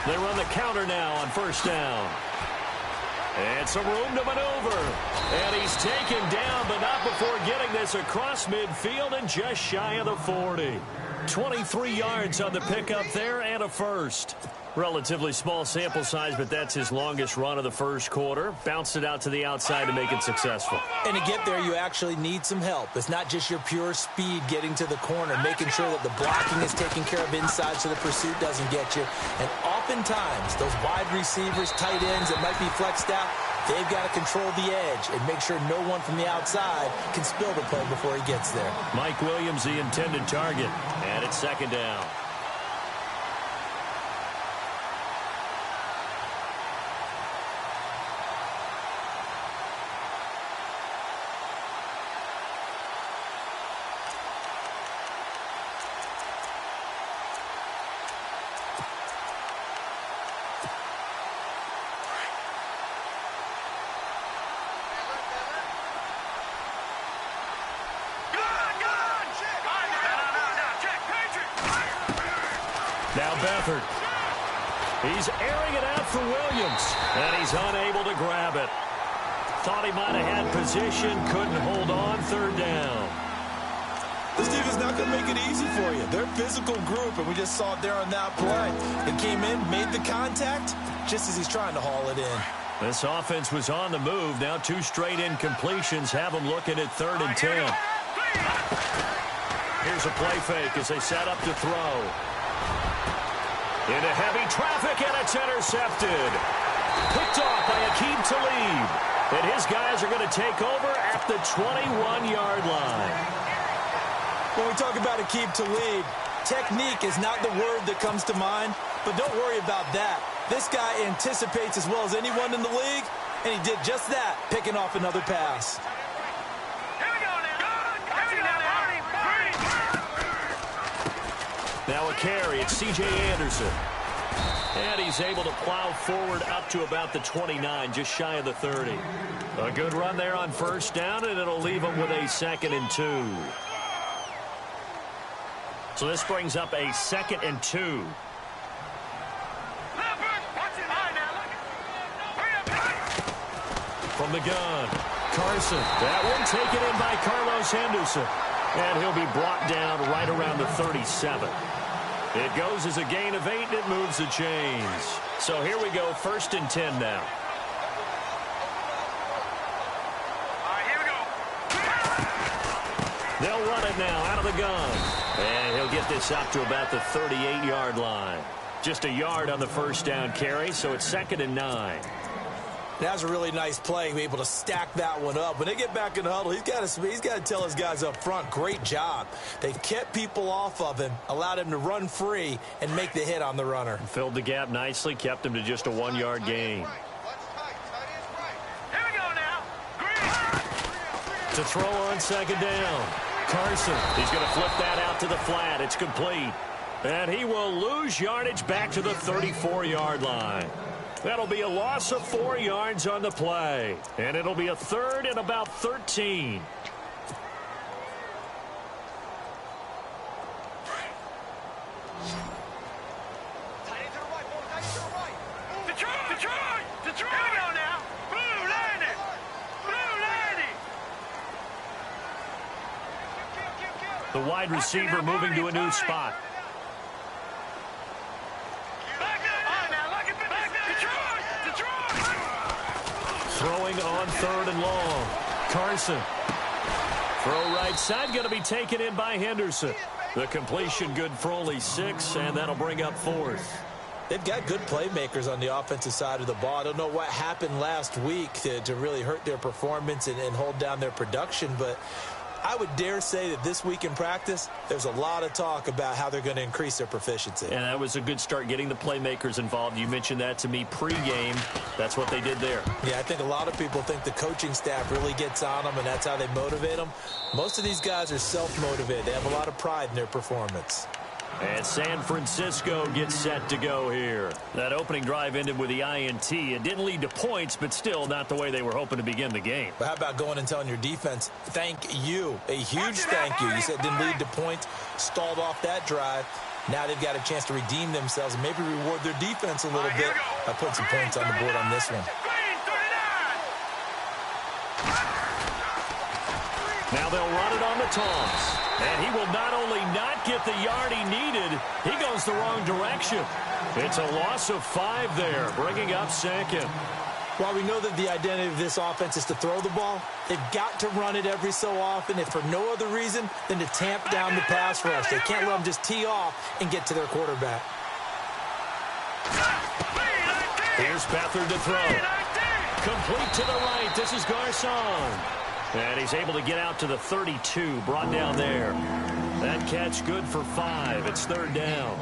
They run the counter now on first down. And some room to maneuver. And he's taken down, but not before getting this across midfield and just shy of the 40. 23 yards on the pickup there and a first. Relatively small sample size, but that's his longest run of the first quarter. Bounced it out to the outside to make it successful. And to get there, you actually need some help. It's not just your pure speed getting to the corner, making sure that the blocking is taken care of inside so the pursuit doesn't get you. And oftentimes, those wide receivers, tight ends that might be flexed out, they've got to control the edge and make sure no one from the outside can spill the play before he gets there. Mike Williams, the intended target. And it's second down. He's airing it out for Williams, and he's unable to grab it. Thought he might have had position, couldn't hold on, third down. This defense not going to make it easy for you. They're a physical group, and we just saw it there on that play. It came in, made the contact, just as he's trying to haul it in. This offense was on the move. Now 2 straight incompletions have them looking at 3rd and 10. Here's a play fake as they set up to throw. Into heavy traffic, and it's intercepted. Picked off by Aqib Talib. And his guys are going to take over at the 21-yard line. When we talk about Aqib Talib, technique is not the word that comes to mind, but don't worry about that. This guy anticipates as well as anyone in the league, and he did just that, picking off another pass. Now a carry, it's C.J. Anderson. And he's able to plow forward up to about the 29, just shy of the 30. A good run there on first down, and it'll leave him with a 2nd and 2. So this brings up a 2nd and 2. From the gun, Carson. That one taken in by Carlos Henderson. And he'll be brought down right around the 37. It goes as a gain of 8, and it moves the chains. So here we go, 1st and 10 now. All right, here we go. They'll run it now out of the gun. And he'll get this up to about the 38-yard line. Just a yard on the first down carry, so it's 2nd and 9. That was a really nice play, be able to stack that one up. When they get back in the huddle, he's got to tell his guys up front, great job. They've kept people off of him, allowed him to run free and make the hit on the runner. Filled the gap nicely, kept him to just a 1-yard gain. Here we go now. To throw on 2nd down. Carson, he's going to flip that out to the flat. It's complete. And he will lose yardage back to the 34-yard line. That'll be a loss of 4 yards on the play. And it'll be a 3rd and about 13. Detroit! Here we go now. Blue landing! The wide receiver moving to a new spot. Throwing on 3rd and long. Carson. Throw right side, going to be taken in by Henderson. The completion good for only 6, and that'll bring up 4th. They've got good playmakers on the offensive side of the ball. I don't know what happened last week to really hurt their performance and hold down their production, but I would dare say that this week in practice, there's a lot of talk about how they're going to increase their proficiency. And that was a good start, getting the playmakers involved. You mentioned that to me pregame. That's what they did there. Yeah, I think a lot of people think the coaching staff really gets on them, and that's how they motivate them. Most of these guys are self-motivated. They have a lot of pride in their performance. And San Francisco gets set to go here. That opening drive ended with the INT. It didn't lead to points, but still not the way they were hoping to begin the game. But how about going and telling your defense, thank you, a huge thank you. You said it didn't lead to points, stalled off that drive. Now they've got a chance to redeem themselves and maybe reward their defense a little bit by putting some points on the board on this one. Now they'll run it on the toss. And he will not only not get the yard he needed, he goes the wrong direction. It's a loss of 5 there, bringing up second. While we know that the identity of this offense is to throw the ball, they've got to run it every so often, if for no other reason than to tamp down the pass rush. They can't let them just tee off and get to their quarterback. Here's Beathard to throw. Complete to the right. This is Garcon. And he's able to get out to the 32, brought down there. That catch good for 5. It's 3rd down.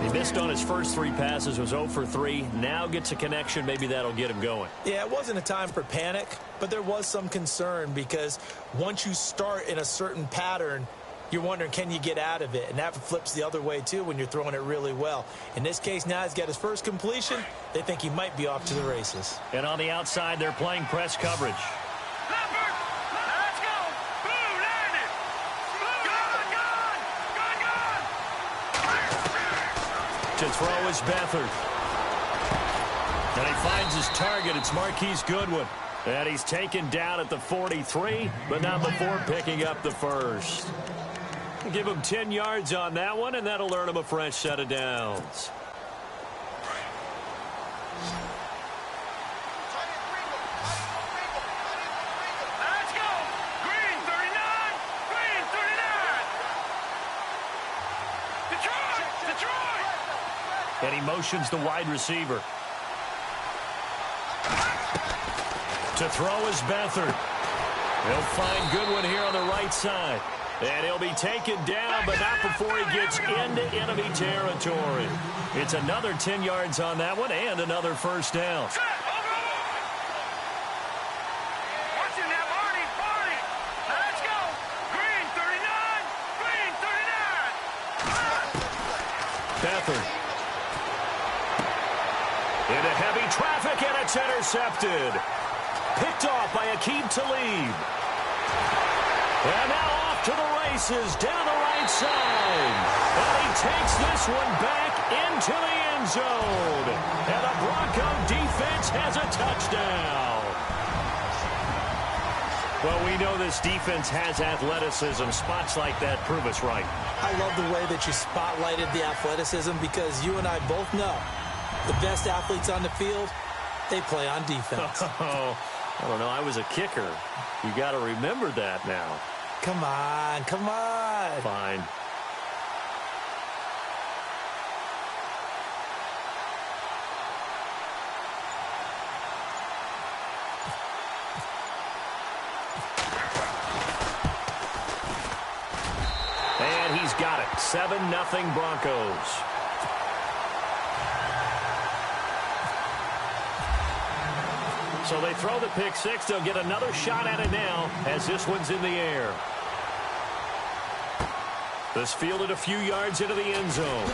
He missed on his first 3 passes, was 0 for 3. Now gets a connection. Maybe that'll get him going. Yeah, it wasn't a time for panic, but there was some concern because once you start in a certain pattern, you're wondering, can you get out of it? And that flips the other way, too, when you're throwing it really well. In this case, now he's got his first completion. They think he might be off to the races. And on the outside, they're playing press coverage. To throw is Beathard. And he finds his target. It's Marquise Goodwin. And he's taken down at the 43, but not before picking up the first. Give him 10 yards on that one, and that'll earn him a fresh set of downs. Let's go! Green 39! Green 39! Detroit! Detroit! And he motions the wide receiver. To throw is Beathard. He'll find Goodwin here on the right side. And he'll be taken down, but not before he gets into enemy territory. It's another 10 yards on that one and another first down. Watch him now, Marty! Marty! Let's go! Green 39! Green 39! Beathard. Into heavy traffic, and it's intercepted. Picked off by Aqib Talib. And now off to the races, down the right side. And he takes this one back into the end zone. And the Bronco defense has a touchdown. Well, we know this defense has athleticism. Spots like that prove us right. I love the way that you spotlighted the athleticism because you and I both know the best athletes on the field, they play on defense. Oh, I don't know. I was a kicker. You got to remember that now. Come on, come on. Fine. And he's got it. 7-0 Broncos. So they throw the pick six. They'll get another shot at it now as this one's in the air. This fielded a few yards into the end zone.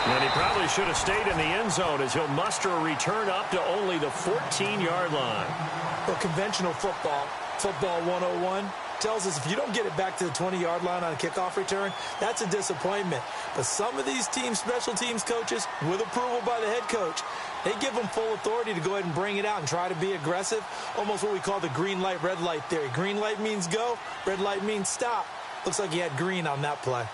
And he probably should have stayed in the end zone as he'll muster a return up to only the 14-yard line. Well, conventional football 101, tells us if you don't get it back to the 20-yard line on a kickoff return, that's a disappointment. But some of these teams, special teams coaches, with approval by the head coach, they give them full authority to go ahead and bring it out and try to be aggressive, almost what we call the green light, red light theory. Green light means go, red light means stop. Looks like he had green on that play.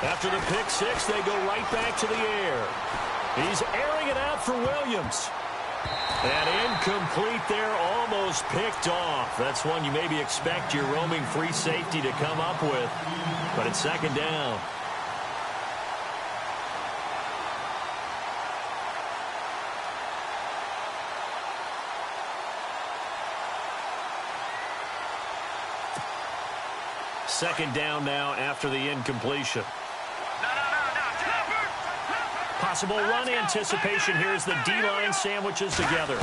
After the pick six, they go right back to the air. He's airing it out for Williams. And incomplete there, almost picked off. That's one you maybe expect your roaming free safety to come up with. But it's second down. Second down now after the incompletion. Possible run anticipation here as the D-line sandwiches together.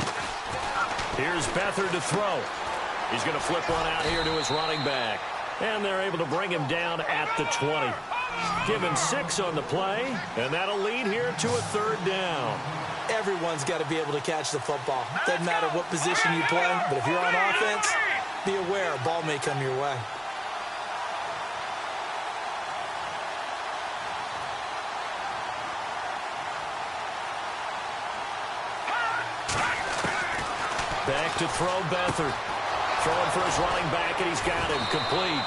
Here's Beathard to throw. He's going to flip one out here to his running back. And they're able to bring him down at the 20. Given 6 on the play, and that'll lead here to a 3rd down. Everyone's got to be able to catch the football. Doesn't matter what position you play, but if you're on offense, be aware a ball may come your way. Back to throw, Beathard. Throwing for his running back, and he's got him complete.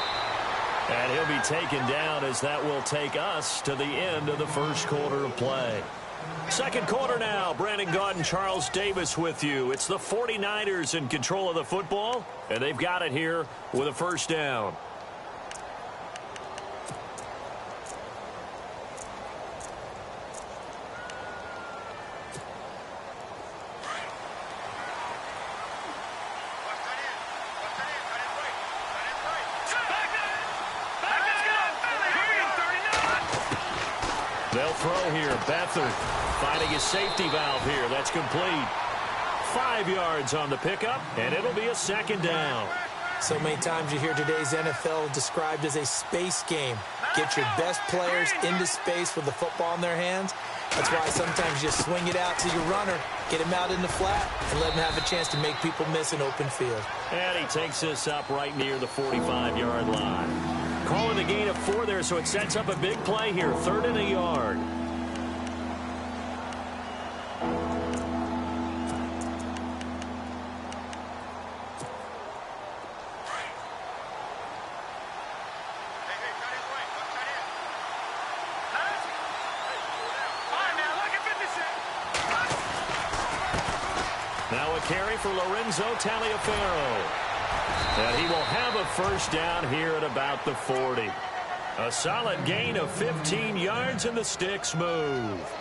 And he'll be taken down as that will take us to the end of the first quarter of play. Second quarter now. Brandon Gaud and Charles Davis with you. It's the 49ers in control of the football, and they've got it here with a 1st down. They'll throw here. Beathard finding his safety valve here. That's complete. 5 yards on the pickup, and it'll be a 2nd down. So many times you hear today's NFL described as a space game. Get your best players into space with the football in their hands. That's why sometimes you swing it out to your runner, get him out in the flat, and let him have a chance to make people miss an open field. And he takes this up right near the 45-yard line. Calling the gain of 4 there, so it sets up a big play here. 3rd and a yard. Now a carry for Lorenzo Taliaferro. And he will have a 1st down here at about the 40. A solid gain of 15 yards, and the sticks move.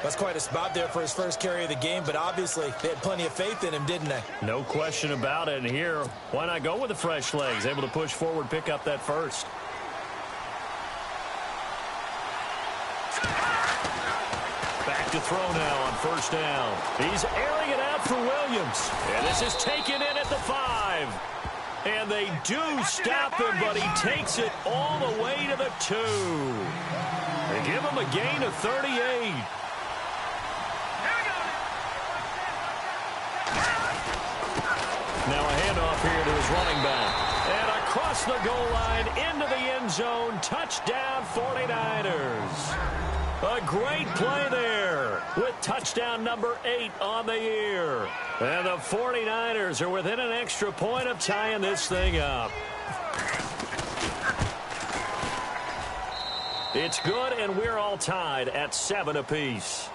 That's quite a spot there for his first carry of the game, but obviously they had plenty of faith in him, didn't they? No question about it. And here, why not go with the fresh legs? Able to push forward, pick up that 1st. Back to throw now on 1st down. He's airing it out for Williams. And this is taken in at the 5. And they do stop him, but he takes it all the way to the 2. They give him a gain of 38. Now a handoff here to his running back. And across the goal line into the end zone. Touchdown 49ers. A great play there with touchdown number 8 on the year. And the 49ers are within an extra point of tying this thing up. It's good, and we're all tied at 7 apiece.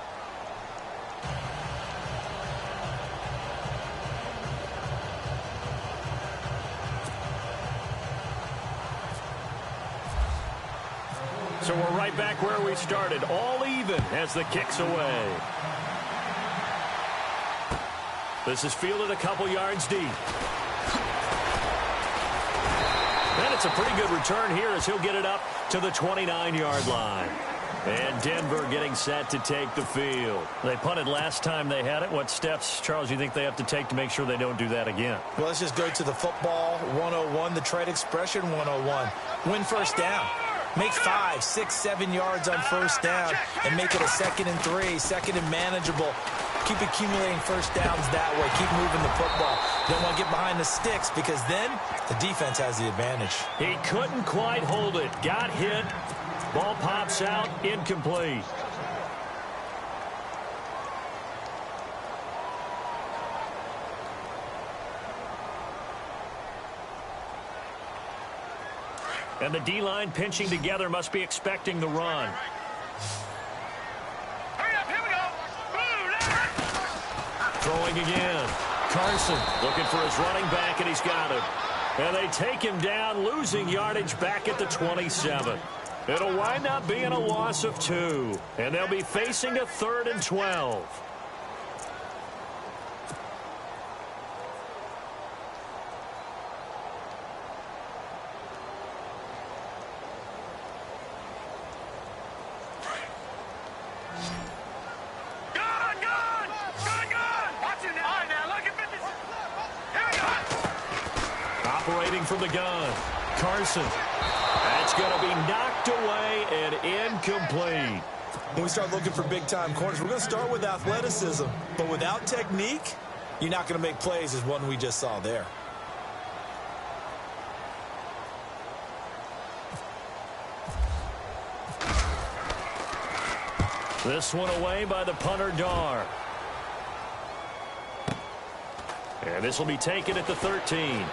So we're right back where we started, all even as the kick's away. This is fielded a couple yards deep. And it's a pretty good return here as he'll get it up to the 29-yard line. And Denver getting set to take the field. They punted last time they had it. What steps, Charles, you think they have to take to make sure they don't do that again? Well, let's just go to the football 101, the trade expression 101. Win 1st down. Make 5, 6, 7 yards on 1st down and make it a 2nd and 3, 2nd and manageable. Keep accumulating 1st downs that way. Keep moving the football. Don't want to get behind the sticks because then the defense has the advantage. He couldn't quite hold it. Got hit. Ball pops out. Incomplete. And the D-line pinching together, must be expecting the run. Hurry up, here we go. Throwing again. Carson looking for his running back, and he's got him. And they take him down, losing yardage back at the 27. It'll wind up being a loss of 2. And they'll be facing a 3rd and 12. Operating from the gun. Carson. That's It's going to be knocked away and incomplete. When we start looking for big-time corners, we're going to start with athleticism. But without technique, you're not going to make plays as one we just saw there. This one away by the punter, Dar. And this will be taken at the 13.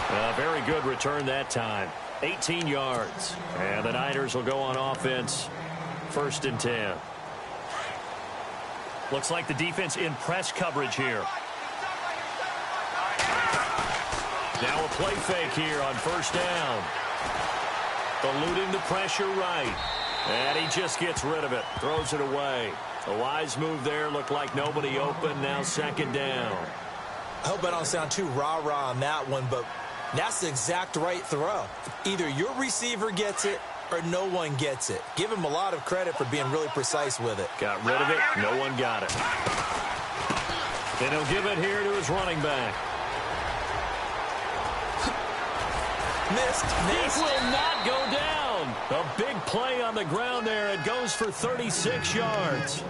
A very good return that time. 18 yards. And the Niners will go on offense. 1st and 10. Looks like the defense in press coverage here. Now a play fake here on 1st down. Eluding the pressure right. And he just gets rid of it. Throws it away. A wise move there. Looked like nobody open. Now 2nd down. I hope I don't sound too rah-rah on that one, but that's the exact right throw. Either your receiver gets it or no one gets it. Give him a lot of credit for being really precise with it. Got rid of it. No one got it. And he'll give it here to his running back. Missed. This will not go down. A big play on the ground there. It goes for 36 yards.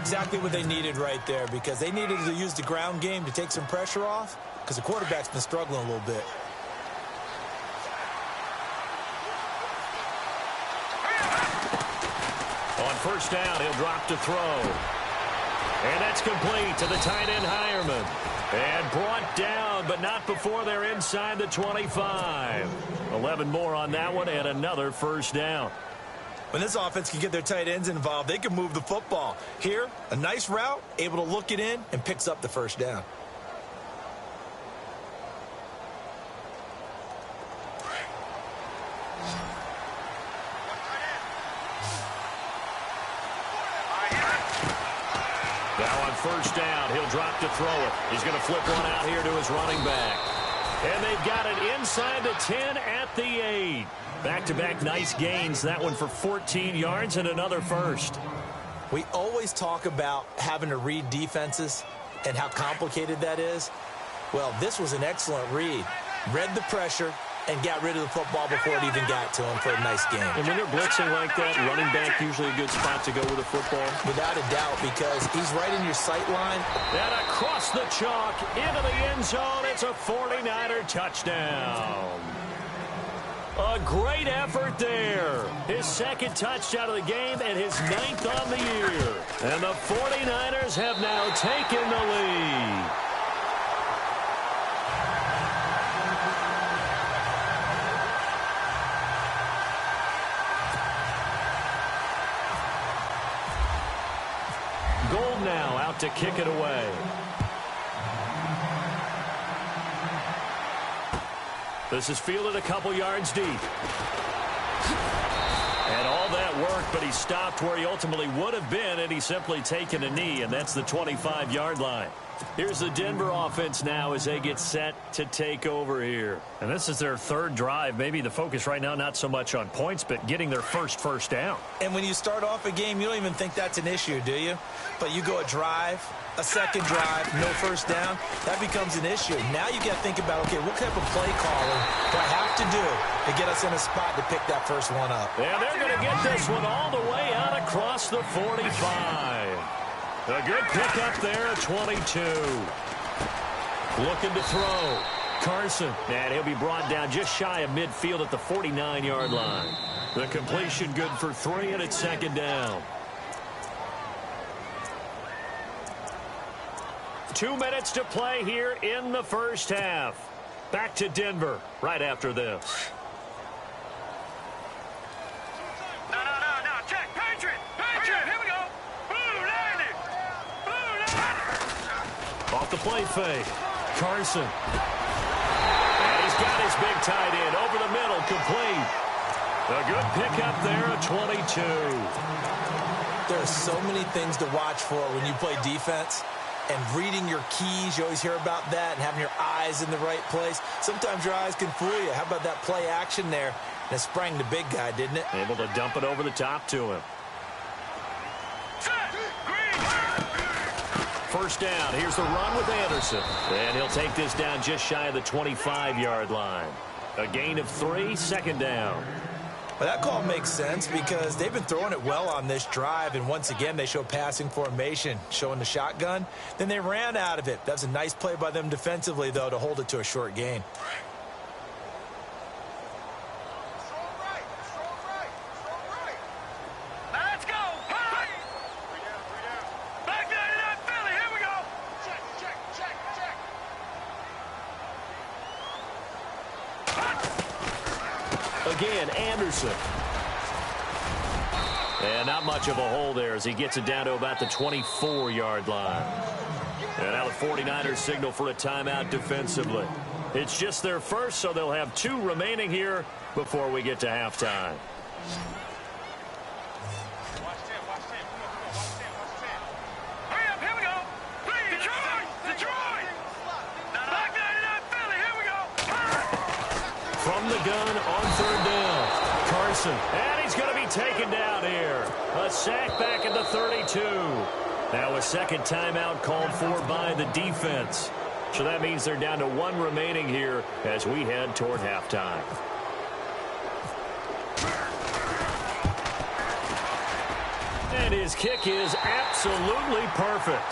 Exactly what they needed right there, because they needed to use the ground game to take some pressure off, because the quarterback's been struggling a little bit. On 1st down, he'll drop to throw. And that's complete to the tight end, Hireman. And brought down, but not before they're inside the 25. 11 more on that one, and another 1st down. When this offense can get their tight ends involved, they can move the football. Here, a nice route, able to look it in, and picks up the 1st down. Now on 1st down, he'll drop to throw it. He's going to flip one out here to his running back. And they've got it inside the 10 at the 8. Back-to-back nice gains. That one for 14 yards and another 1st. We always talk about having to read defenses and how complicated that is. Well, this was an excellent read. Read the pressure and got rid of the football before it even got to him for a nice game. And when they're blitzing like that, running back usually a good spot to go with a football. Without a doubt, because he's right in your sight line. And across the chalk, into the end zone, it's a 49er touchdown. A great effort there. His 2nd touchdown of the game and his 9th on the year. And the 49ers have now taken the lead. Gold now out to kick it away. This is fielded a couple yards deep. And all that work, but he stopped where he ultimately would have been, and he's simply taken a knee, and that's the 25-yard line. Here's the Denver offense now as they get set to take over here. And this is their 3rd drive. Maybe the focus right now not so much on points, but getting their first down. And when you start off a game, you don't even think that's an issue, do you? But you go a drive, a 2nd drive, no 1st down, that becomes an issue. Now you got to think about, okay, what type of play calling do I have to do to get us in a spot to pick that first one up? And they're going to get this one all the way out across the 45. A good pickup there at 22. Looking to throw. Carson. And he'll be brought down just shy of midfield at the 49-yard line. The completion good for 3, and it's 2nd down. 2 minutes to play here in the 1st half. Back to Denver right after this. No. Check. Patriot. Here we go. Blue landed. Off the play fake. Carson. And he's got his big tight end over the middle, complete. A good pickup there at 22. There are so many things to watch for when you play defense. And reading your keys, you always hear about that, and having your eyes in the right place. Sometimes your eyes can fool you. How about that play action there? And it sprang the big guy, didn't it? Able to dump it over the top to him. 1st down. Here's the run with Anderson. And he'll take this down just shy of the 25-yard line. A gain of 3, second down. Well, that call makes sense because they've been throwing it well on this drive, and once again, they show passing formation, showing the shotgun. Then they ran out of it. That's a nice play by them defensively, though, to hold it to a short gain. Let's go. Hey! Back there to that Philly. Here we go. Again, Anderson. And not much of a hole there as he gets it down to about the 24-yard line. And now the 49ers signal for a timeout defensively. It's just their first, so they'll have 2 remaining here before we get to halftime. Hurry up. Here we go. Detroit. Back there to that Philly. Here we go. From the gun on third down, Carson. And he's going to be taken down here. A sack back at the 32. Now a second timeout called for by the defense. So that means they're down to 1 remaining here as we head toward halftime. And his kick is absolutely perfect.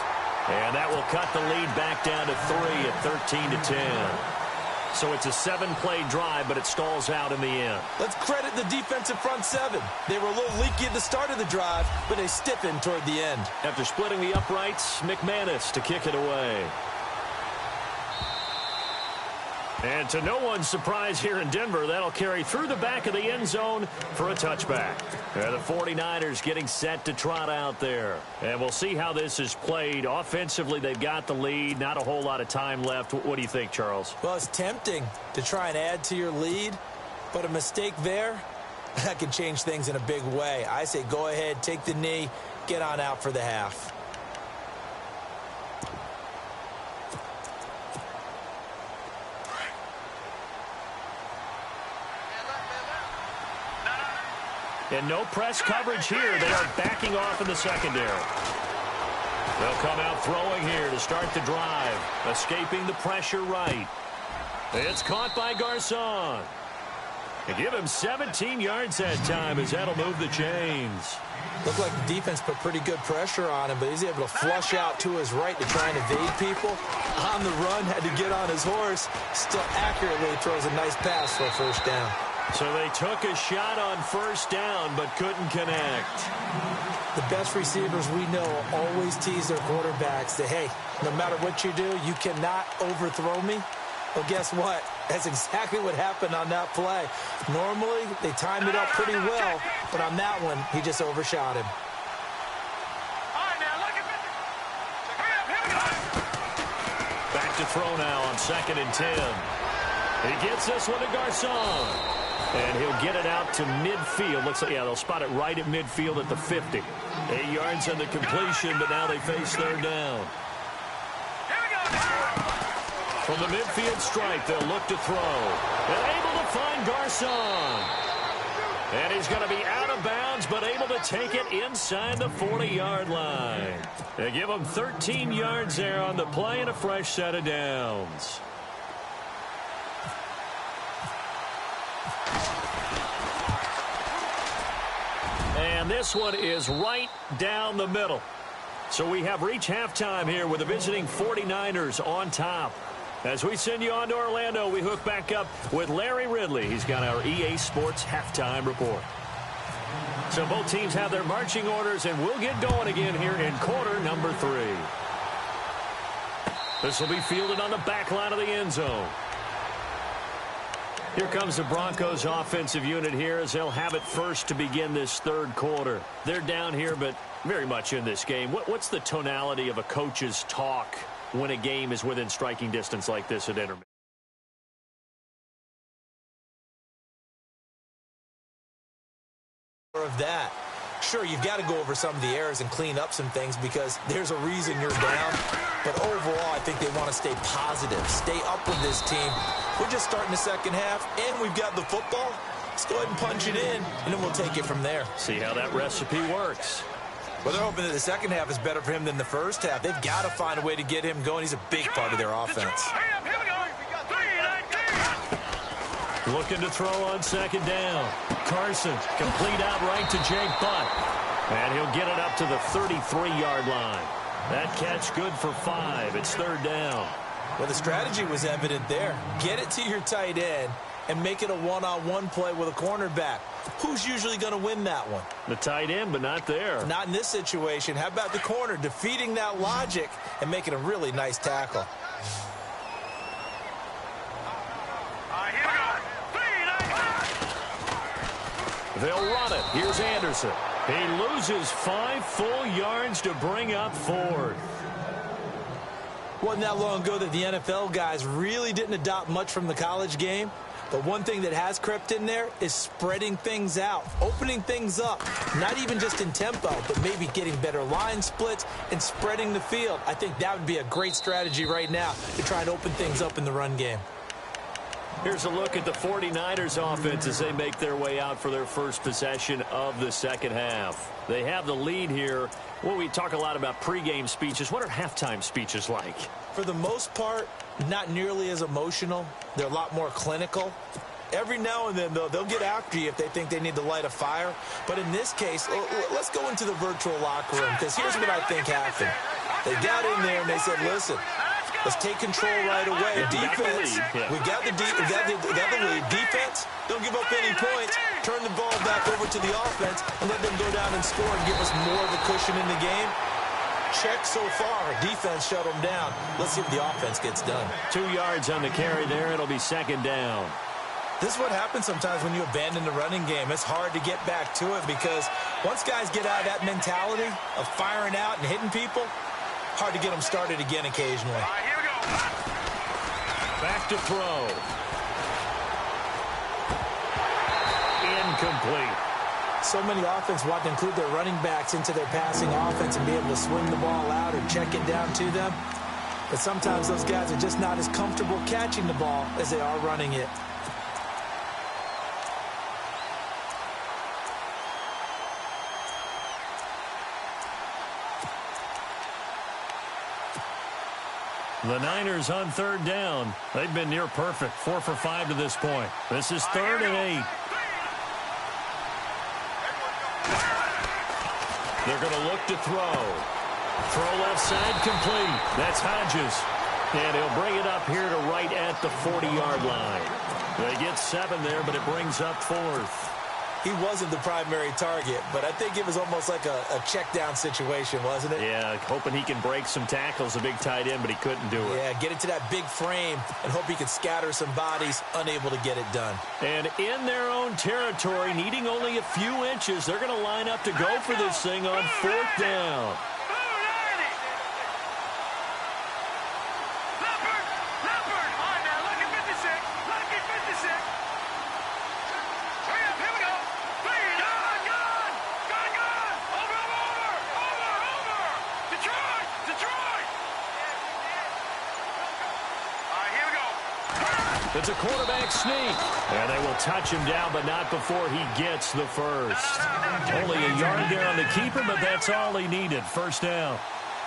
And that will cut the lead back down to 3 at 13-10. So it's a 7-play drive, but it stalls out in the end. Let's credit the defensive front 7. They were a little leaky at the start of the drive, but they stiffened toward the end. After splitting the uprights, McManus to kick it away. And to no one's surprise here in Denver, that'll carry through the back of the end zone for a touchback. The 49ers getting set to trot out there. And we'll see how this is played. Offensively, they've got the lead. Not a whole lot of time left. What do you think, Charles? Well, it's tempting to try and add to your lead, but a mistake there, that can change things in a big way. I say go ahead, take the knee, get on out for the half. And no press coverage here. They are backing off in the secondary. They'll come out throwing here to start the drive. Escaping the pressure right. It's caught by Garcon. And give him 17 yards that time as that'll move the chains. Looked like the defense put pretty good pressure on him, but he's able to flush out to his right to try and evade people. On the run, had to get on his horse. Still accurately throws a nice pass for a first down. So they took a shot on first down, but couldn't connect. The best receivers we know always tease their quarterbacks that, hey, no matter what you do, you cannot overthrow me. Well, guess what? That's exactly what happened on that play. Normally, they timed it up pretty well, but on that one, he just overshot him. All right, now, look at this. Hurry up. Here we go. Back to throw now on 2nd and 10. He gets this one to Garcon. And he'll get it out to midfield. Looks like, yeah, they'll spot it right at midfield at the 50. 8 yards on the completion, but now they face third down. Here we go. From the midfield stripe, they'll look to throw. And able to find Garcon. And he's going to be out of bounds, but able to take it inside the 40-yard line. They give him 13 yards there on the play and a fresh set of downs. And this one is right down the middle. So we have reached halftime here with the visiting 49ers on top. As we send you on to Orlando, we hook back up with Larry Ridley. He's got our EA Sports halftime report. So both teams have their marching orders, and we'll get going again here in quarter number 3. This will be fielded on the back line of the end zone. Here comes the Broncos offensive unit here as they'll have it first to begin this third quarter. They're down here, but very much in this game. What's the tonality of a coach's talk when a game is within striking distance like this at intermission? Of that. Sure, you've got to go over some of the errors and clean up some things because there's a reason you're down. But overall, I think they want to stay positive, stay up with this team. We're just starting the second half, and we've got the football. Let's go ahead and punch it in, and then we'll take it from there. See how that recipe works. Well, they're hoping that the second half is better for him than the first half. They've got to find a way to get him going. He's a big part of their offense. Hurry up. Here we go. 3, 19. Looking to throw on second down. Carson, complete out right to Jake Butt. And he'll get it up to the 33-yard line. That catch good for 5. It's third down. Well, the strategy was evident there. Get it to your tight end and make it a one-on-one play with a cornerback. Who's usually going to win that one? The tight end, but not there. Not in this situation. How about the corner defeating that logic and making a really nice tackle? They'll run it. Here's Anderson. He loses 5 full yards to bring up 4th. Wasn't that long ago that the NFL guys really didn't adopt much from the college game. But one thing that has crept in there is spreading things out, opening things up, not even just in tempo, but maybe getting better line splits and spreading the field. I think that would be a great strategy right now to try and open things up in the run game. Here's a look at the 49ers offense as they make their way out for their first possession of the second half. They have the lead here. Well, we talk a lot about pregame speeches. What are halftime speeches like? For the most part, not nearly as emotional. They're a lot more clinical. Every now and then, though, they'll get after you if they think they need to light a fire. But in this case, let's go into the virtual locker room, because here's what I think happened. They got in there and they said, listen, let's take control right away. Defense, we got the lead. Defense, don't give up any points. Turn the ball back over to the offense and let them go down and score and give us more of a cushion in the game. Check so far. Defense shut them down. Let's see if the offense gets done. 2 yards on the carry there. It'll be second down. This is what happens sometimes when you abandon the running game. It's hard to get back to it because once guys get out of that mentality of firing out and hitting people, hard to get them started again occasionally. Here we go. Back to throw. Incomplete. So many offense want to include their running backs into their passing offense and be able to swing the ball out or check it down to them. But sometimes those guys are just not as comfortable catching the ball as they are running it. The Niners on third down. They've been near perfect. 4 for 5 to this point. This is 3rd and 8. They're going to look to throw. Throw left side complete. That's Hodges. And he'll bring it up here to right at the 40-yard line. They get 7 there, but it brings up 4th. He wasn't the primary target, but I think it was almost like a check down situation, wasn't it? Yeah, hoping he can break some tackles, a big tight end, but he couldn't do it. Yeah, get into that big frame and hope he could scatter some bodies, unable to get it done. And in their own territory, needing only a few inches, they're going to line up to go for this thing on 4th down. It's a quarterback sneak. And they will touch him down, but not before he gets the first. Only a yard there on the keeper, but that's all he needed. First down.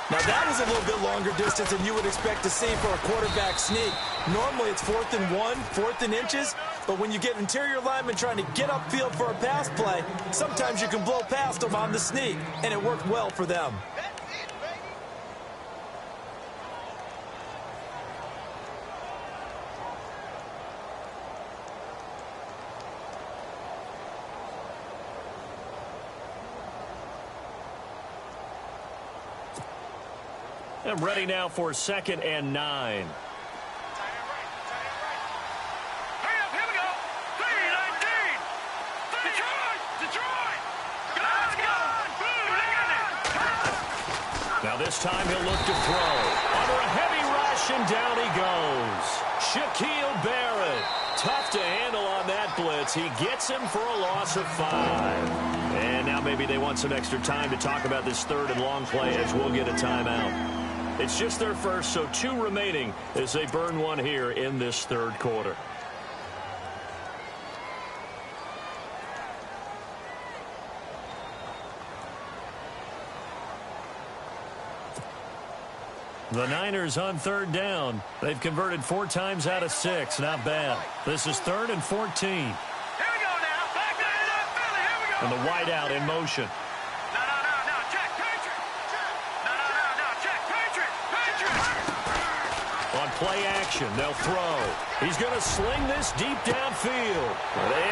Now, that was a little bit longer distance than you would expect to see for a quarterback sneak. Normally, it's 4th and 1, 4th and inches. But when you get interior linemen trying to get upfield for a pass play, sometimes you can blow past them on the sneak, and it worked well for them. And ready now for 2nd and 9. Now this time he'll look to throw. Under a heavy rush, and down he goes. Shaquille Barrett. Tough to handle on that blitz. He gets him for a loss of 5. And now maybe they want some extra time to talk about this 3rd and long play as we'll get a timeout. It's just their first, so 2 remaining as they burn one here in this 3rd quarter. The Niners on third down. They've converted 4 times out of 6. Not bad. This is 3rd and 14. Here we go now. Back to it up, Philly. Here we go. And the wideout in motion. No. Check, Patriot. No. Check, Patriot. On play action, they'll throw. He's going to sling this deep downfield.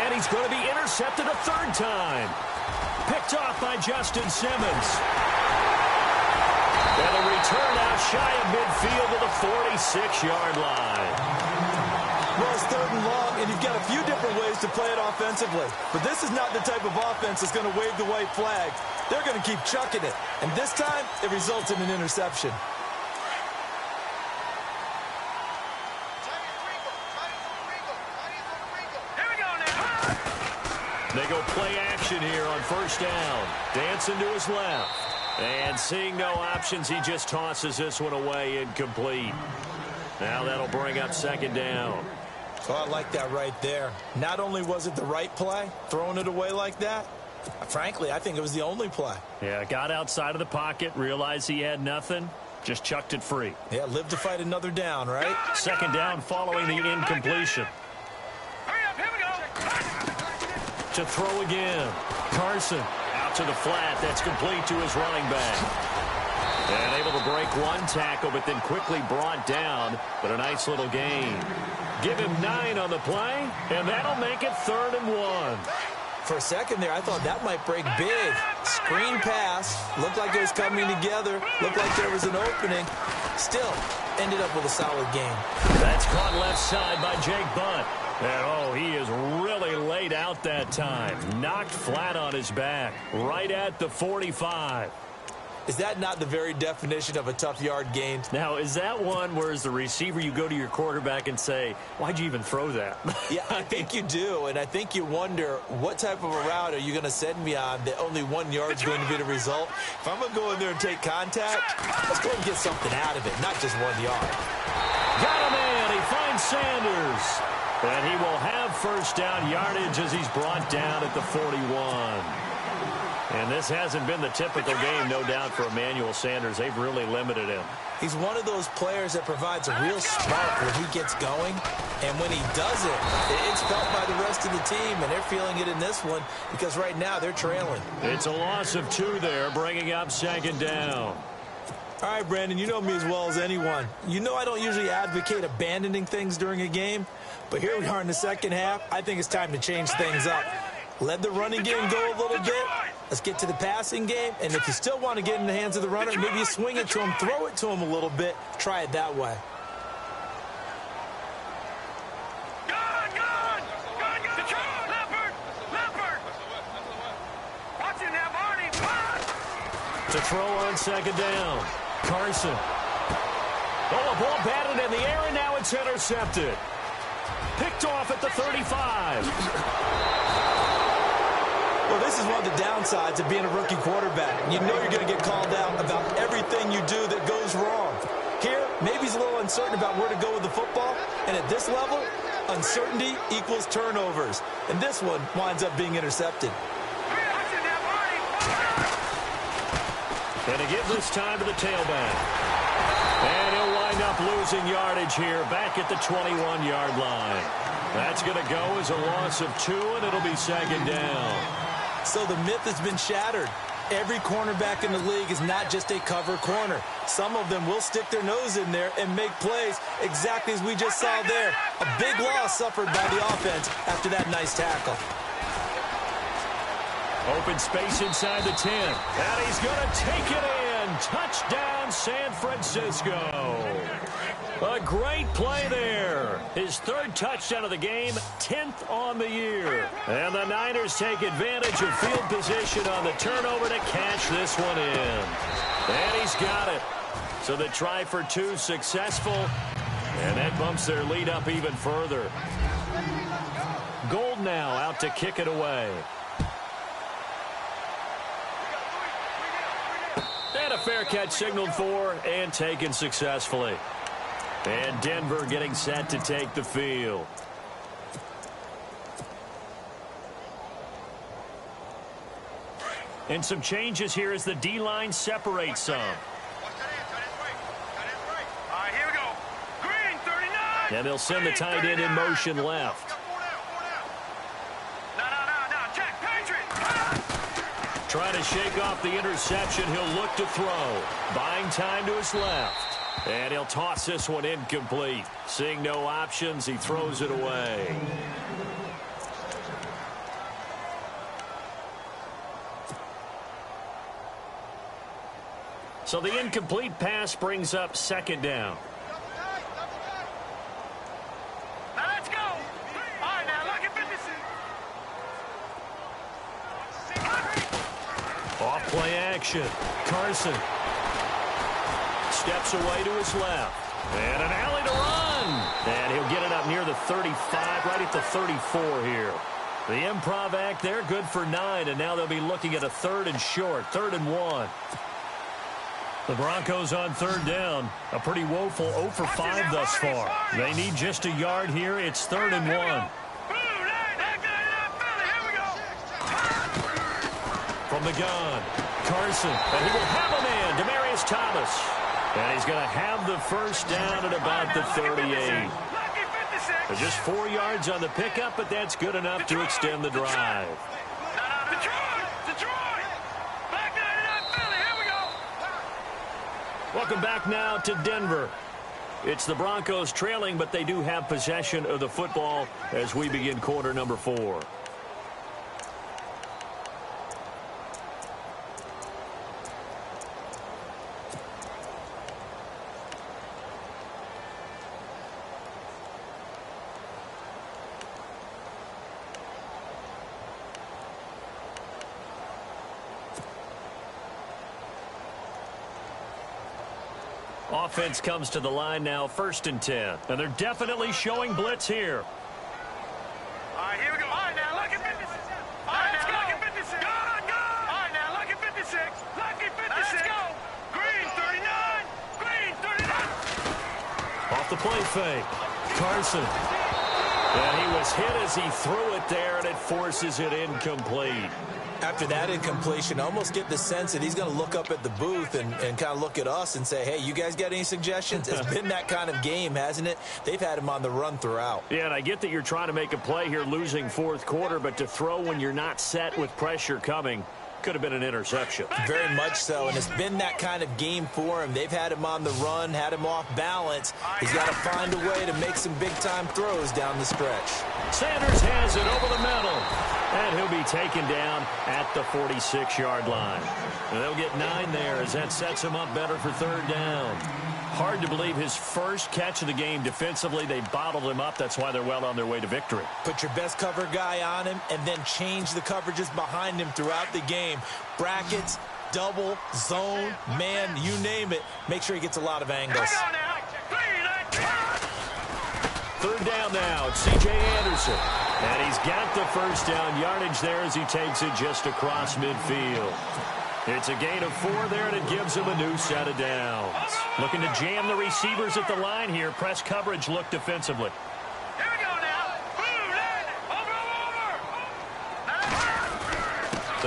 And he's going to be intercepted a 3rd time. Picked off by Justin Simmons. And a return out shy of midfield to the 46-yard line. Well, it's 3rd and long, and you've got a few different ways to play it offensively. But this is not the type of offense that's going to wave the white flag. They're going to keep chucking it. And this time, it results in an interception. Here we go now. They go play action here on 1st down. Dancing to his left. And seeing no options, he just tosses this one away, incomplete. Now that'll bring up 2nd down. Oh, I like that right there. Not only was it the right play, throwing it away like that, frankly, I think it was the only play. Yeah, got outside of the pocket, realized he had nothing, just chucked it free. Yeah, live to fight another down, right? 2nd down following the incompletion. Hurry up. Here we go. To throw again. Carson out to the flat. That's complete to his running back. And able to break 1 tackle, but then quickly brought down. But a nice little gain. Give him 9 on the play, and that'll make it 3rd and 1. For a second there, I thought that might break big. Screen pass. Looked like it was coming together. Looked like there was an opening. Still, ended up with a solid game. That's caught left side by Jake Butt. And, he is really laid out that time. Knocked flat on his back. Right at the 45. Is that not the very definition of a tough yard gain? Now, is that one where as the receiver you go to your quarterback and say, why'd you even throw that? Yeah, I think you do, and I think you wonder what type of a route are you going to send me on that only 1 yard's going to be the result? If I'm going to go in there and take contact, let's go and get something out of it, not just 1 yard. Got a man. He finds Sanders. And he will have 1st down yardage as he's brought down at the 41. And this hasn't been the typical game, no doubt, for Emmanuel Sanders. They've really limited him. He's one of those players that provides a real spark when he gets going. And when he does it, it's felt by the rest of the team, and they're feeling it in this one because right now they're trailing. It's a loss of 2 there, bringing up 2nd down. All right, Brandon, you know me as well as anyone. You know I don't usually advocate abandoning things during a game, but here we are in the 2nd half. I think it's time to change things up. Let the running game go a little bit. Let's get to the passing game, and if you still want to get in the hands of the runner, maybe you swing it to him, throw it to him a little bit. Try it that way. To throw on 2nd down. Carson. A ball batted in the air, and now it's intercepted. Picked off at the 35. Well, this is one of the downsides of being a rookie quarterback. You know you're going to get called out about everything you do that goes wrong. Here, maybe he's a little uncertain about where to go with the football, and at this level, uncertainty equals turnovers. And this one winds up being intercepted. And to give this time to the tailback. And he'll wind up losing yardage here back at the 21-yard line. That's going to go as a loss of 2, and it'll be 2nd down. So the myth has been shattered. Every cornerback in the league is not just a cover corner. Some of them will stick their nose in there and make plays exactly as we just saw there. A big loss suffered by the offense after that nice tackle. Open space inside the 10. And he's going to take it in. Touchdown, San Francisco. A great play there. His 3rd touchdown of the game, 10th on the year. And the Niners take advantage of field position on the turnover to catch this one in. And he's got it. So the try for 2 successful. And that bumps their lead up even further. Gold now out to kick it away. And a fair catch signaled for and taken successfully. And Denver getting set to take the field. And some changes here as the D-line separates some. And they'll send the tight end in motion left. Check, Patriot. Trying to shake off the interception. He'll look to throw. Buying time to his left. And he'll toss this one incomplete. Seeing no options, he throws it away. So the incomplete pass brings up second down. Now let's go. All right, now look at 56. Off play action. Carson steps away to his left. And an alley to run. And he'll get it up near the 35, right at the 34 here. The improv act there, good for 9, and now they'll be looking at a 3rd and short, 3rd and 1. The Broncos on 3rd down. A pretty woeful 0 for 5 thus far. They need just a yard here. It's 3rd and 1. From the gun, Carson, and he will have a man, Demaryius Thomas. And he's going to have the first down at about the 38. There's just 4 yards on the pickup, but that's good enough to extend the drive. Welcome back now to Denver. It's the Broncos trailing, but they do have possession of the football as we begin quarter number 4. Offense comes to the line now, 1st and 10. And they're definitely showing blitz here. All right, here we go. All right, now look at 56. All right, now look at 56. Go. All right, now look at 56. Look at 56. Let's go. Green 39. Green 39. Off the play fake. Carson. And he was hit as he threw it there, and it forces it incomplete. After that incompletion, I almost get the sense that he's going to look up at the booth and kind of look at us and say, hey, you guys got any suggestions? It's been that kind of game, hasn't it? They've had him on the run throughout. Yeah, and I get that you're trying to make a play here losing 4th quarter, but to throw when you're not set with pressure coming could have been an interception. Very much so, and it's been that kind of game for him. They've had him on the run, had him off balance. He's got to find a way to make some big-time throws down the stretch. Sanders has it over the middle, and he'll be taken down at the 46-yard line. And they'll get 9 there as that sets him up better for 3rd down. Hard to believe his first catch of the game defensively. They bottled him up. That's why they're well on their way to victory. Put your best cover guy on him and then change the coverages behind him throughout the game. Brackets, double, zone, man, you name it. Make sure he gets a lot of angles. 3rd down now. It's C.J. Anderson. And he's got the first down yardage there as he takes it just across midfield. It's a gain of 4 there, and it gives him a new set of downs. Looking to jam the receivers at the line here. Press coverage look defensively. Here we go now. Over.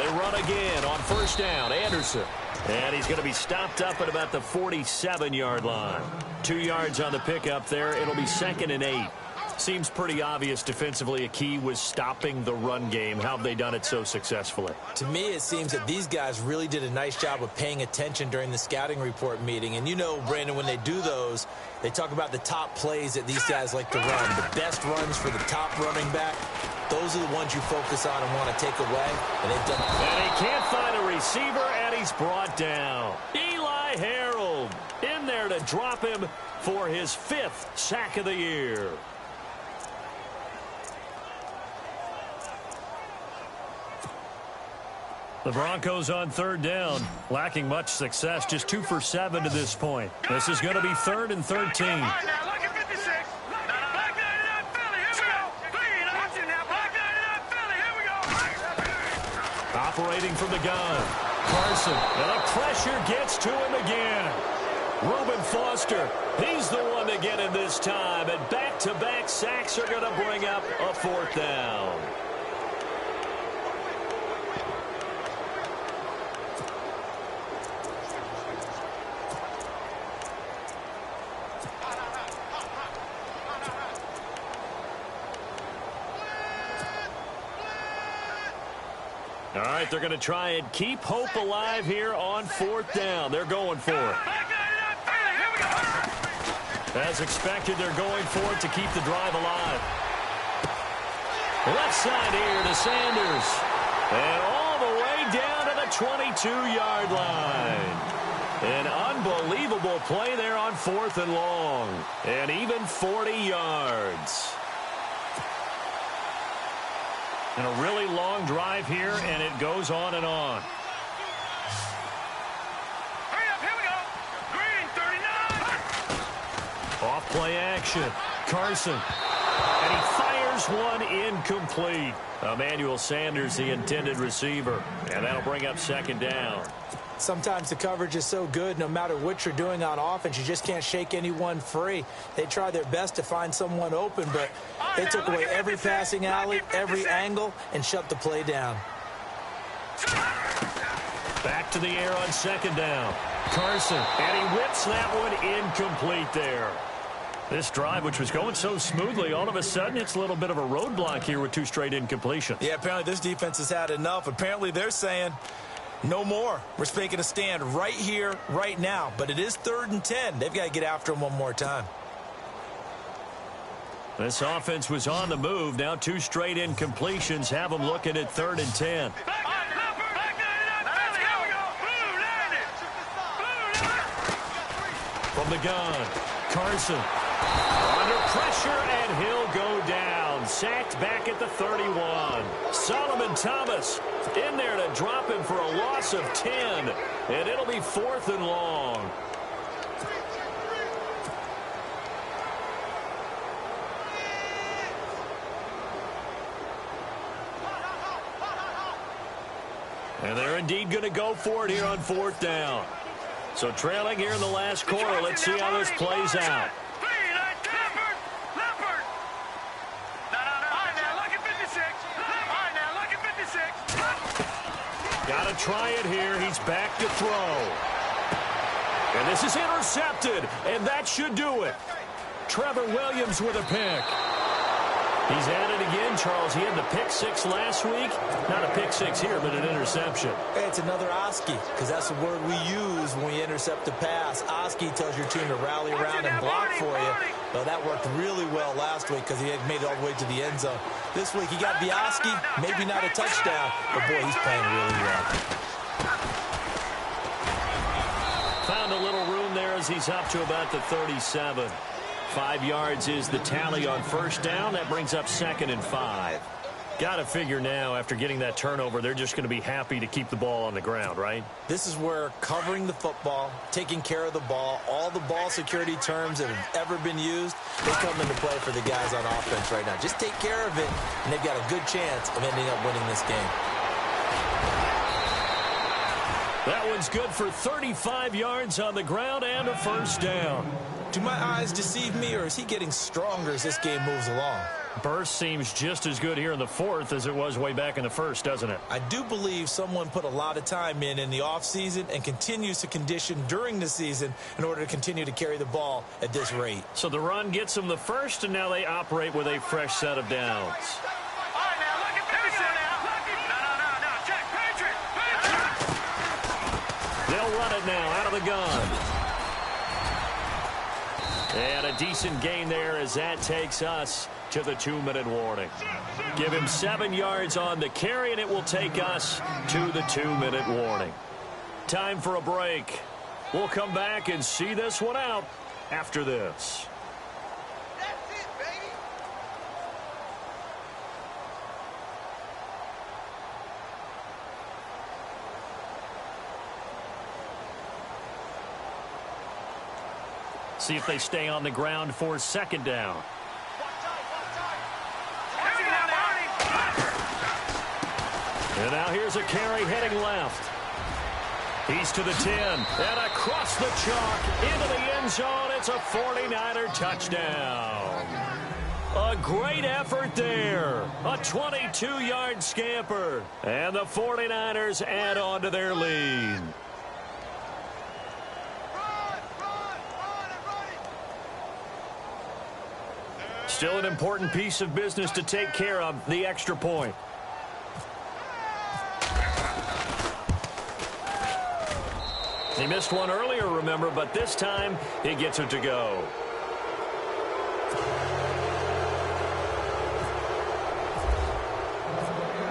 They run again on 1st down. Anderson. And he's going to be stopped up at about the 47-yard line. 2 yards on the pickup there. It'll be 2nd and 8. Seems pretty obvious defensively a key was stopping the run game. How have they done it so successfully? To me, it seems that these guys really did a nice job of paying attention during the scouting report meeting. And you know, Brandon, when they do those, they talk about the top plays that these guys like to run. The best runs for the top running back, those are the ones you focus on and want to take away. And they've done it. And he can't find a receiver, and he's brought down. Eli Harold in there to drop him for his 5th sack of the year. The Broncos on 3rd down, lacking much success, just 2 for 7 to this point. This is going to be 3rd and 13. Operating from the gun, Carson, and the pressure gets to him again. Reuben Foster, he's the one to get him this time, and back-to-back sacks are going to bring up a 4th down. All right, they're going to try and keep hope alive here on 4th down. They're going for it. As expected, they're going for it to keep the drive alive. Left side here to Sanders. And all the way down to the 22-yard line. An unbelievable play there on 4th and long. And even 40 yards. And a really long drive here, and it goes on and on. Hurry up, here we go. Green, 39. Off play action. Carson. And he fires one incomplete. Emmanuel Sanders, the intended receiver. And that'll bring up 2nd down. Sometimes the coverage is so good, no matter what you're doing on offense, you just can't shake anyone free. They try their best to find someone open, but they took away every passing alley, every angle, and shut the play down. Back to the air on 2nd down. Carson, and he whips that one incomplete there. This drive, which was going so smoothly, all of a sudden it's a little bit of a roadblock here with 2 straight incompletions. Yeah, apparently this defense has had enough. Apparently they're saying, no more. We're making a stand right here, right now. But it is 3rd and 10. They've got to get after him one more time. This offense was on the move. Now 2 straight incompletions have them looking at 3rd and 10. From the gun, Carson. Under pressure, and he'll go down. Sacked back at the 31. Solomon Thomas in there to drop him for a loss of 10. And it'll be 4th and long. And they're indeed going to go for it here on 4th down. So trailing here in the last quarter. Let's see how this plays out. Got to try it here. He's back to throw. And this is intercepted. And that should do it. Trevor Williams with a pick. He's at it again, Charles. He had the pick 6 last week. Not a pick 6 here, but an interception. Hey, it's another Oski, because that's the word we use when we intercept the pass. Oski tells your team to rally around and block for you. Well, that worked really well last week because he had made it all the way to the end zone. This week, he got the Oski, maybe not a touchdown, but, boy, he's playing really well. Found a little room there as he's up to about the 37. 5 yards is the tally on 1st down. That brings up 2nd and 5. Got to figure now, after getting that turnover, they're just going to be happy to keep the ball on the ground, right? This is where covering the football, taking care of the ball, all the ball security terms that have ever been used, they come into play for the guys on offense right now. Just take care of it, and they've got a good chance of ending up winning this game. That one's good for 35 yards on the ground and a 1st down. Do my eyes deceive me, or is he getting stronger as this game moves along? Burst seems just as good here in the 4th as it was way back in the 1st, doesn't it? I do believe someone put a lot of time in the offseason and continues to condition during the season in order to continue to carry the ball at this rate. So the run gets them the 1st, and now they operate with a fresh set of downs. They'll run it now out of the gun. And a decent gain there as that takes us to the 2-minute warning. Give him 7 yards on the carry, and it will take us to the 2-minute warning. Time for a break. We'll come back and see this one out after this. That's it, baby. See if they stay on the ground for 2nd down. And now here's a carry heading left. He's to the 10 and across the chalk into the end zone. It's a 49er touchdown. A great effort there. A 22-yard scamper. And the 49ers add on to their lead. Still an important piece of business to take care of, the extra point. He missed one earlier, remember, but this time he gets it to go.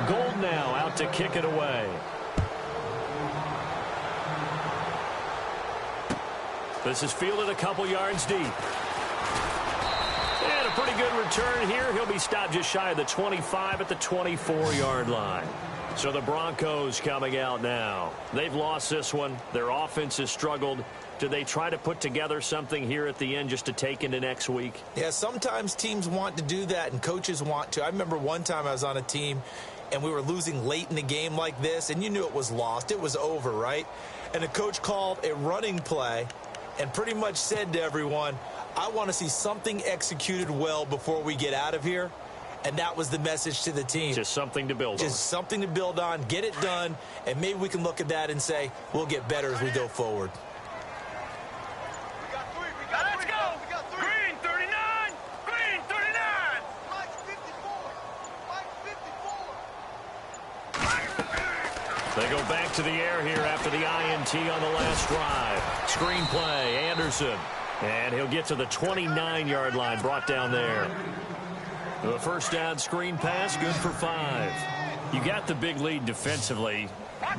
Gold now out to kick it away. This is fielded a couple yards deep. And a pretty good return here. He'll be stopped just shy of the 25 at the 24-yard line. So the Broncos coming out now. They've lost this one. Their offense has struggled. Do they try to put together something here at the end just to take into next week? Yeah, sometimes teams want to do that and coaches want to. I remember one time I was on a team and we were losing late in the game like this, and you knew it was lost. It was over, right? And the coach called a running play and pretty much said to everyone, I want to see something executed well before we get out of here. And that was the message to the team. Just something to build on. Just something to build on, get it done, and maybe we can look at that and say, we'll get better as we go forward. Let's go. Green 39. Green 39. Mike 54. Mike 54. They go back to the air here after the INT on the last drive. Screen play, Anderson. And he'll get to the 29-yard line, brought down there. The first down screen pass, good for 5. You got the big lead defensively,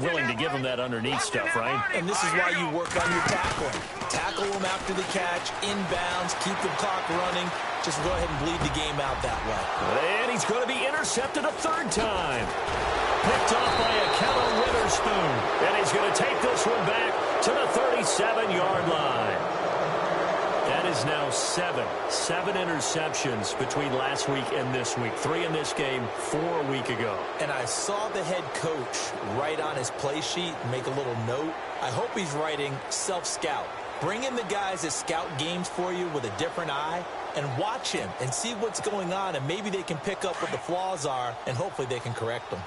willing to give them that underneath stuff, right? And this is why you work on your tackling. Tackle them after the catch, inbounds, keep the clock running. Just go ahead and bleed the game out that way. And he's going to be intercepted a third time. Picked off by a Kellen Witherspoon. And he's going to take this one back to the 37-yard line. That is now 7 interceptions between last week and this week. 3 in this game, 4 a week ago. And I saw the head coach write on his play sheet, make a little note. I hope he's writing self-scout. Bring in the guys that scout games for you with a different eye and watch him and see what's going on, and maybe they can pick up what the flaws are, and hopefully they can correct them.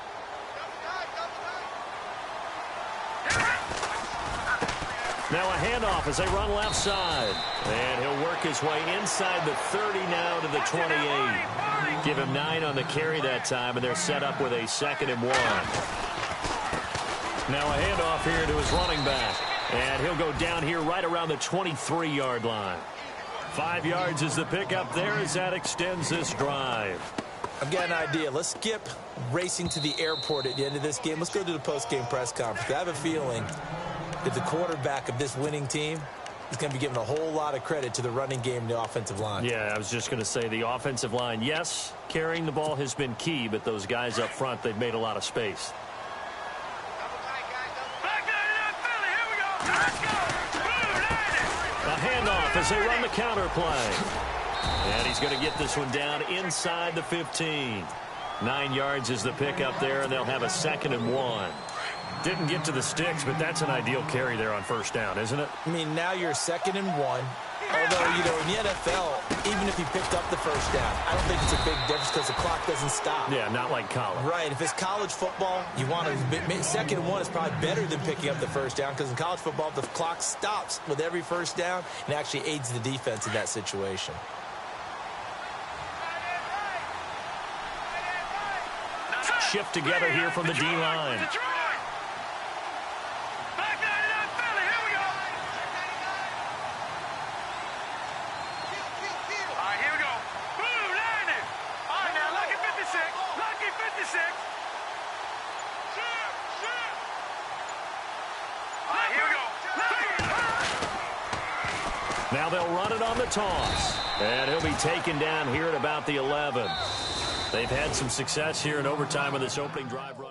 Now a handoff as they run left side. And he'll work his way inside the 30 now to the 28. Give him 9 on the carry that time, and they're set up with a 2nd and 1. Now a handoff here to his running back. And he'll go down here right around the 23-yard line. 5 yards is the pickup there as that extends this drive. I've got an idea. Let's skip racing to the airport at the end of this game. Let's go to the post-game press conference. I have a feeling that the quarterback of this winning team is going to be given a whole lot of credit to the running game and the offensive line. Yeah, I was just going to say the offensive line, yes, carrying the ball has been key, but those guys up front, they've made a lot of space. A handoff as they run the counter play. And he's going to get this one down inside the 15. 9 yards is the pickup there, and they'll have a 2nd and 1. Didn't get to the sticks, but that's an ideal carry there on first down, isn't it? I mean, now you're 2nd and 1. Although, you know, in the NFL, even if he picked up the first down, I don't think it's a big difference because the clock doesn't stop. Yeah, not like college. Right. If it's college football, you want to 2nd and 1 is probably better than picking up the first down because in college football, the clock stops with every first down and actually aids the defense in that situation. Shift together here from the D-line. Now they'll run it on the toss. And he'll be taken down here at about the 11. They've had some success here in overtime on this opening drive run.